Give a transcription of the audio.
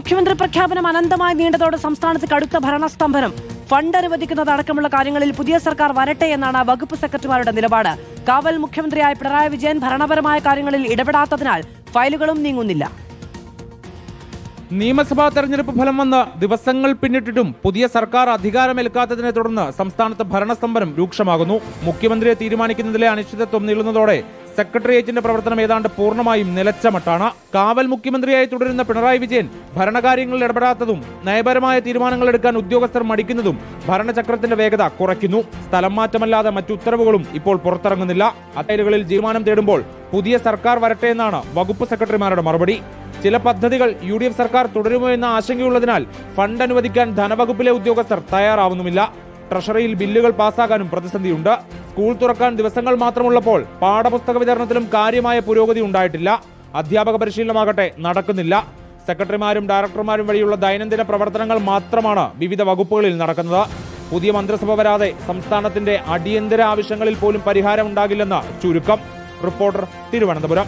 മുഖ്യമന്ത്രി പ്രഖ്യാപനം അനന്തമായി നീണ്ടതോടെ സംസ്ഥാനത്ത് കടുത്ത ഭരണസ്തംഭനം. ഫണ്ട് അനുവദിക്കുന്നത് അടക്കമുള്ള കാര്യങ്ങളിൽ പുതിയ സർക്കാർ വരട്ടെ എന്നാണ് വകുപ്പ് സെക്രട്ടറിമാരുടെ നിലപാട്. കാവൽ മുഖ്യമന്ത്രിയായ പിണറായി വിജയൻ ഭരണപരമായ കാര്യങ്ങളിൽ ഇടപെടാത്തതിനാൽ ഫയലുകളും നീങ്ങുന്നില്ല. നിയമസഭാ തെരഞ്ഞെടുപ്പ് ഫലം വന്ന് ദിവസങ്ങൾ പിന്നിട്ടിട്ടും പുതിയ സർക്കാർ അധികാരമേൽക്കാത്തതിനെ തുടർന്ന് സംസ്ഥാനത്ത് ഭരണസ്തംഭനം രൂക്ഷമാകുന്നു. മുഖ്യമന്ത്രിയെ തീരുമാനിക്കുന്നതിലെ അനിശ്ചിതത്വം നീളുന്നതോടെ സെക്രട്ടേറിയറ്റിന്റെ പ്രവർത്തനം ഏതാണ്ട് പൂർണ്ണമായും നിലച്ച മട്ടാണ്. കാവൽ മുഖ്യമന്ത്രിയായി തുടരുന്ന പിണറായി വിജയൻ ഭരണകാര്യങ്ങളിൽ ഇടപെടാത്തതും നയപരമായ തീരുമാനങ്ങൾ എടുക്കാൻ ഉദ്യോഗസ്ഥർ മടിക്കുന്നതും ഭരണചക്രത്തിന്റെ വേഗത കുറയ്ക്കുന്നു. സ്ഥലം മാറ്റമല്ലാതെ മറ്റു ഉത്തരവുകളും ഇപ്പോൾ പുറത്തിറങ്ങുന്നില്ല. അത്തൈലുകളിൽ തീരുമാനം തേടുമ്പോൾ പുതിയ സർക്കാർ വരട്ടെ എന്നാണ് വകുപ്പ് സെക്രട്ടറിമാരുടെ മറുപടി. ചില പദ്ധതികൾ UDF സർക്കാർ തുടരുമോ എന്ന ആശങ്കയുള്ളതിനാൽ ഫണ്ട് അനുവദിക്കാൻ ധനവകുപ്പിലെ ഉദ്യോഗസ്ഥർ തയ്യാറാവുന്നുമില്ല. ട്രഷറിയിൽ ബില്ലുകൾ പാസ്സാക്കാനും പ്രതിസന്ധിയുണ്ട്. സ്കൂൾ തുറക്കാൻ ദിവസങ്ങൾ മാത്രമുള്ളപ്പോൾ പാഠപുസ്തക വിതരണത്തിലും കാര്യമായ പുരോഗതി ഉണ്ടായിട്ടില്ല. അധ്യാപക പരിശീലനമാകട്ടെ നടക്കുന്നില്ല. സെക്രട്ടറിമാരും ഡയറക്ടർമാരും വഴിയുള്ള ദൈനംദിന പ്രവർത്തനങ്ങൾ മാത്രമാണ് വിവിധ വകുപ്പുകളിൽ നടക്കുന്നത്. പുതിയ മന്ത്രിസഭ വരാതെ സംസ്ഥാനത്തിന്റെ അടിയന്തര ആവശ്യങ്ങളിൽ പോലും പരിഹാരം ഉണ്ടാകില്ലെന്ന് ചുരുക്കം. റിപ്പോർട്ടർ, തിരുവനന്തപുരം.